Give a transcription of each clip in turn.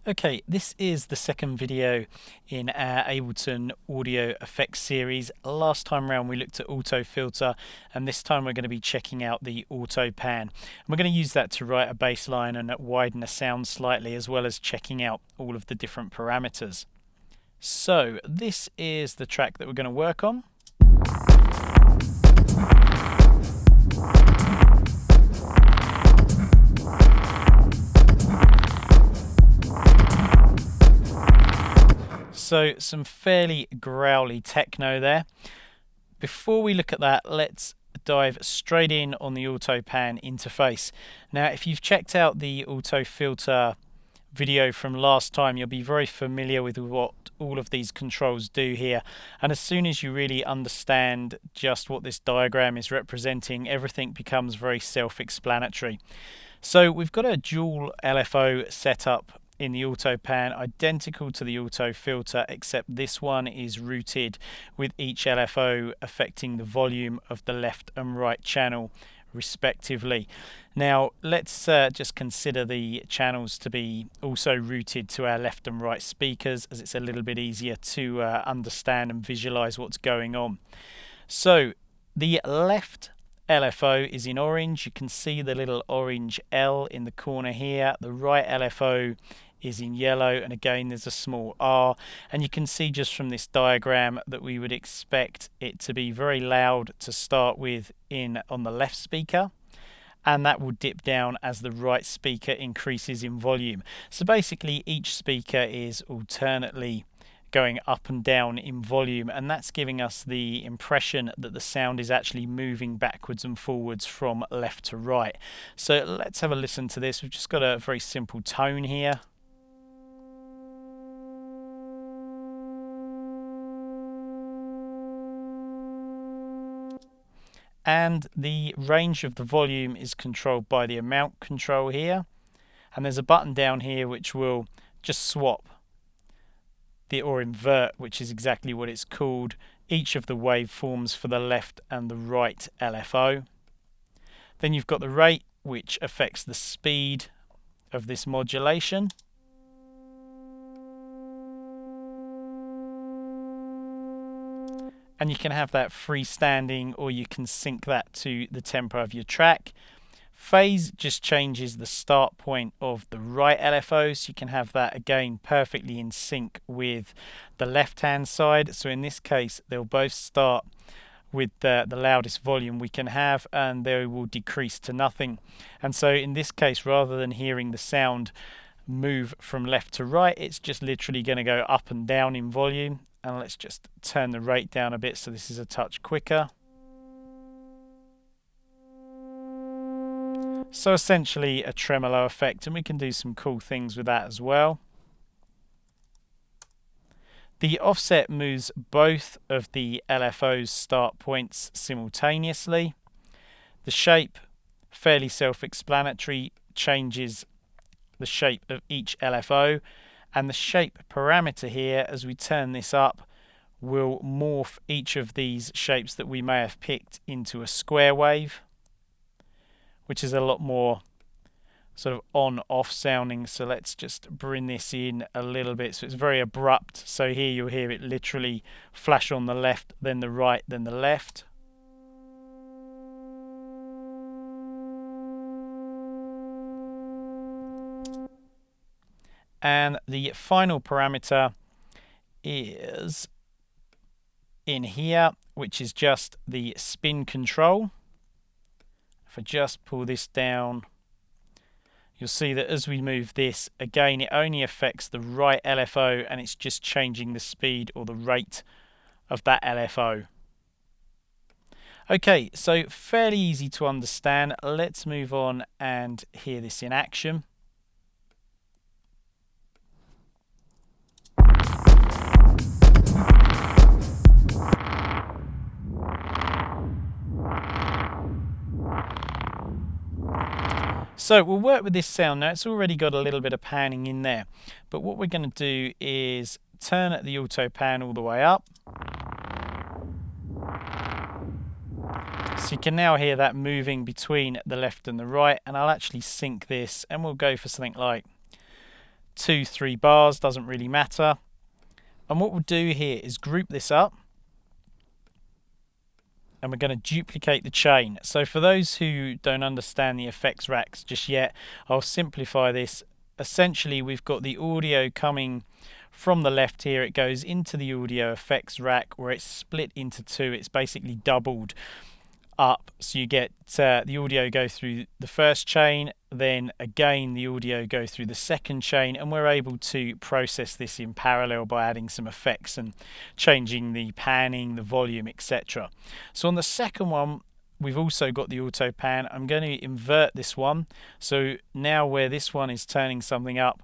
Okay, this is the second video in our Ableton audio effects series. Last time around we looked at auto filter, and this time we're going to be checking out the Autopan. And we're going to use that to write a bass line and widen the sound slightly, as well as checking out all of the different parameters. So this is the track that we're going to work on. So some fairly growly techno there. Before we look at that, let's dive straight in on the Autopan interface. Now, if you've checked out the auto filter video from last time, you'll be very familiar with what all of these controls do here. And as soon as you really understand just what this diagram is representing, everything becomes very self-explanatory. So we've got a dual LFO setup in the Autopan, identical to the auto filter, except this one is routed with each LFO affecting the volume of the left and right channel respectively. Now let's just consider the channels to be also routed to our left and right speakers, as it's a little bit easier to understand and visualize what's going on. So the left LFO is in orange. You can see the little orange L in the corner here. The right LFO is in yellow, and again there's a small R, and you can see just from this diagram that we would expect it to be very loud to start with on the left speaker, and that will dip down as the right speaker increases in volume. So basically each speaker is alternately going up and down in volume, and that's giving us the impression that the sound is actually moving backwards and forwards from left to right. So let's have a listen to this. We've just got a very simple tone here. And the range of the volume is controlled by the amount control here, and there's a button down here which will just swap or invert, which is exactly what it's called, each of the waveforms for the left and the right LFO. Then you've got the rate, which affects the speed of this modulation. And you can have that freestanding, or you can sync that to the tempo of your track. Phase just changes the start point of the right LFO, so you can have that again perfectly in sync with the left hand side. So in this case they'll both start with the loudest volume we can have, and they will decrease to nothing. And so in this case, rather than hearing the sound move from left to right, it's just literally going to go up and down in volume. And let's just turn the rate down a bit so this is a touch quicker. So essentially a tremolo effect, and we can do some cool things with that as well. The offset moves both of the LFO's start points simultaneously. The shape, fairly self-explanatory, changes the shape of each LFO. And the shape parameter here, as we turn this up, will morph each of these shapes that we may have picked into a square wave, which is a lot more sort of on-off sounding. So let's just bring this in a little bit. So it's very abrupt. So here you'll hear it literally flash on the left, then the right, then the left. And the final parameter is in here, which is just the spin control. If I just pull this down, you'll see that as we move this, again, it only affects the right LFO, and it's just changing the speed or the rate of that LFO. Okay, so fairly easy to understand. Let's move on and hear this in action. So we'll work with this sound now. It's already got a little bit of panning in there, but what we're going to do is turn the Autopan all the way up. So you can now hear that moving between the left and the right, and I'll actually sync this, and we'll go for something like 2, 3 bars, doesn't really matter. And what we'll do here is group this up, and we're going to duplicate the chain. So for those who don't understand the effects racks just yet, I'll simplify this. Essentially, we've got the audio coming from the left here. It goes into the audio effects rack where it's split into two. It's basically doubled up, so you get the audio go through the first chain, then again the audio go through the second chain, and we're able to process this in parallel by adding some effects and changing the panning, the volume, etc. So on the second one, we've also got the Autopan. I'm going to invert this one, so now where this one is turning something up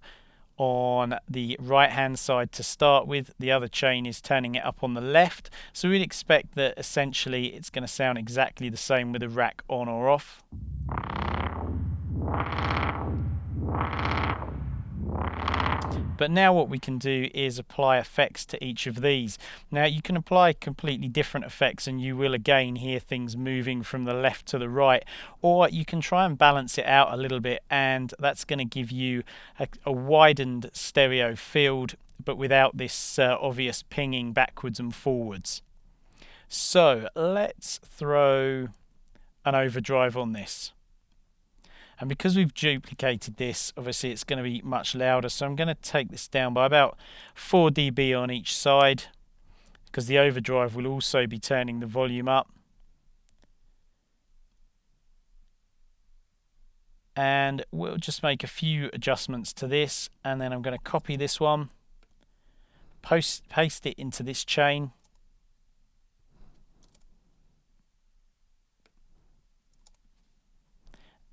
on the right hand side to start with, the other chain is turning it up on the left. So we'd expect that essentially it's going to sound exactly the same with the rack on or off. But now what we can do is apply effects to each of these. Now you can apply completely different effects and you will again hear things moving from the left to the right, or you can try and balance it out a little bit, and that's going to give you a widened stereo field but without this obvious pinging backwards and forwards. So let's throw an overdrive on this. And because we've duplicated this, obviously it's going to be much louder. So I'm going to take this down by about 4 dB on each side, because the overdrive will also be turning the volume up. And we'll just make a few adjustments to this, and then I'm going to copy this one, paste it into this chain.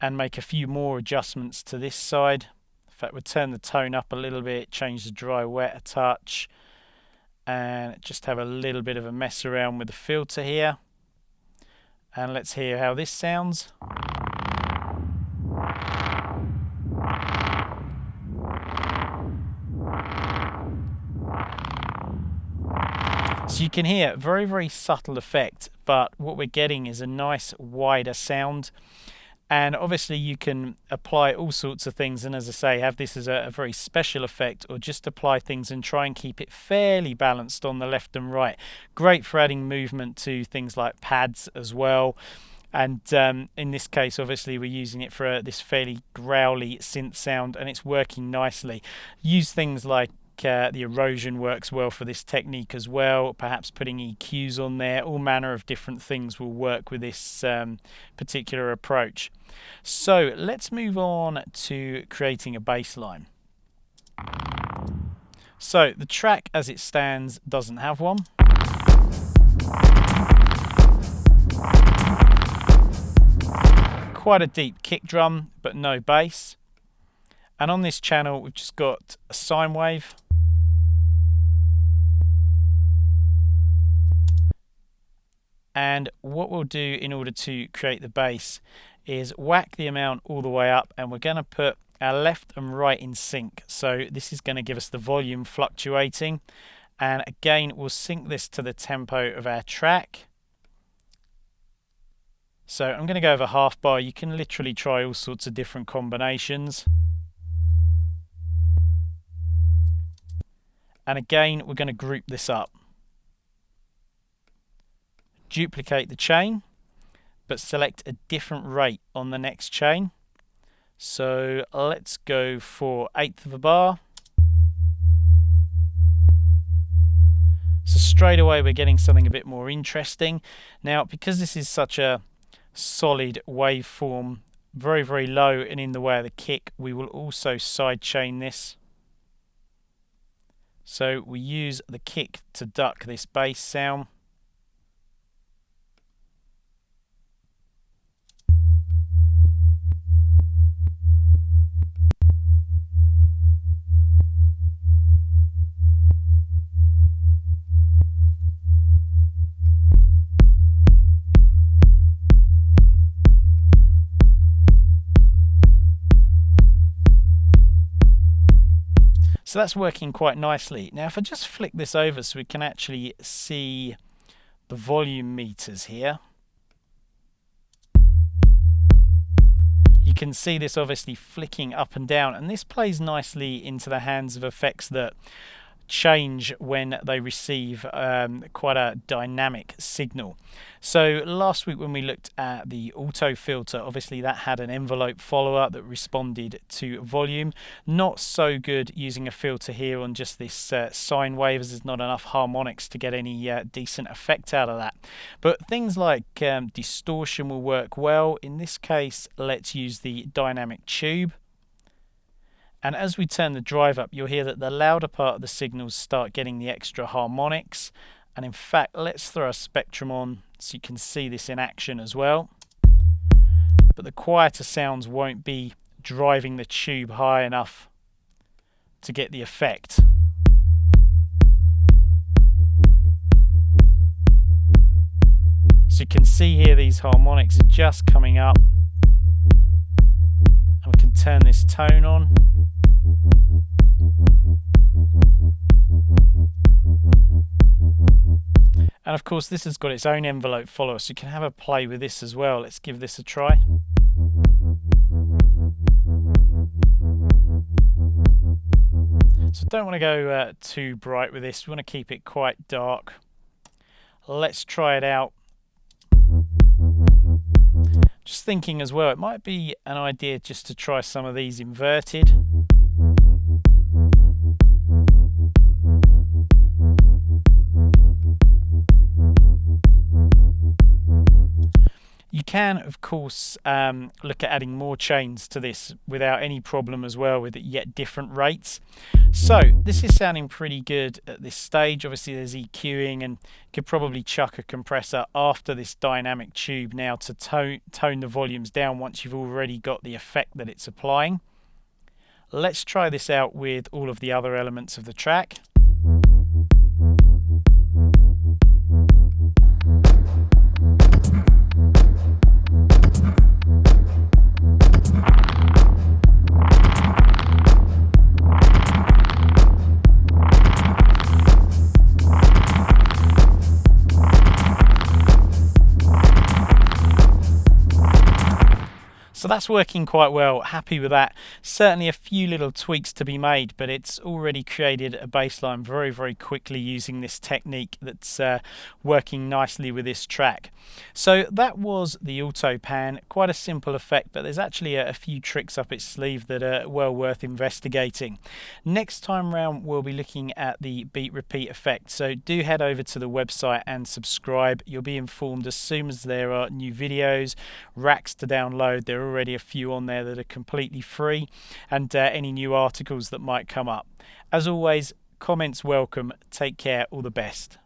And make a few more adjustments to this side. In fact, we'll turn the tone up a little bit, change the dry wet a touch, and just have a little bit of a mess around with the filter here. And let's hear how this sounds. So you can hear very, very subtle effect, but what we're getting is a nice wider sound. And obviously you can apply all sorts of things, and as I say, have this as a very special effect, or just apply things and try and keep it fairly balanced on the left and right. Great for adding movement to things like pads as well. And in this case, obviously we're using it for this fairly growly synth sound, and it's working nicely. Use things like the erosion works well for this technique as well. Perhaps putting EQs on there, all manner of different things will work with this particular approach. So let's move on to creating a bass line. So the track as it stands doesn't have one. Quite a deep kick drum, but no bass. And on this channel we've just got a sine wave. And what we'll do in order to create the bass is whack the amount all the way up, and we're going to put our left and right in sync. So this is going to give us the volume fluctuating. And again, we'll sync this to the tempo of our track. So I'm going to go over half bar. You can literally try all sorts of different combinations. And again, we're going to group this up. Duplicate the chain, but select a different rate on the next chain. So let's go for 1/8 of a bar. So straight away we're getting something a bit more interesting. Now, because this is such a solid waveform, very, very low and in the way of the kick, we will also side chain this. So we use the kick to duck this bass sound. So that's working quite nicely. Now if I just flick this over so we can actually see the volume meters here, you can see this obviously flicking up and down, and this plays nicely into the hands of effects that change when they receive quite a dynamic signal. So last week when we looked at the auto filter, obviously that had an envelope follower that responded to volume. Not so good using a filter here on just this sine wave, as there's not enough harmonics to get any decent effect out of that. But things like distortion will work well. In this case, let's use the dynamic tube. And as we turn the drive up, you'll hear that the louder part of the signals start getting the extra harmonics. And in fact, let's throw a spectrum on so you can see this in action as well. But the quieter sounds won't be driving the tube high enough to get the effect. So you can see here these harmonics are just coming up. And we can turn this tone on. And of course this has got its own envelope follower, so you can have a play with this as well. Let's give this a try. So don't want to go too bright with this, we want to keep it quite dark. Let's try it out. Just thinking as well, it might be an idea just to try some of these inverted. You can, of course, look at adding more chains to this without any problem as well, with yet different rates. So this is sounding pretty good at this stage. Obviously there's EQing, and you could probably chuck a compressor after this dynamic tube now to tone the volumes down once you've already got the effect that it's applying. Let's try this out with all of the other elements of the track. So that's working quite well, happy with that. Certainly a few little tweaks to be made, but it's already created a bass line very, very quickly using this technique that's working nicely with this track. So that was the Autopan, quite a simple effect, but there's actually a few tricks up its sleeve that are well worth investigating. Next time round we'll be looking at the beat repeat effect, so do head over to the website and subscribe. You'll be informed as soon as there are new videos, racks to download. There are already a few on there that are completely free, and any new articles that might come up. As always, comments welcome. Take care, all the best.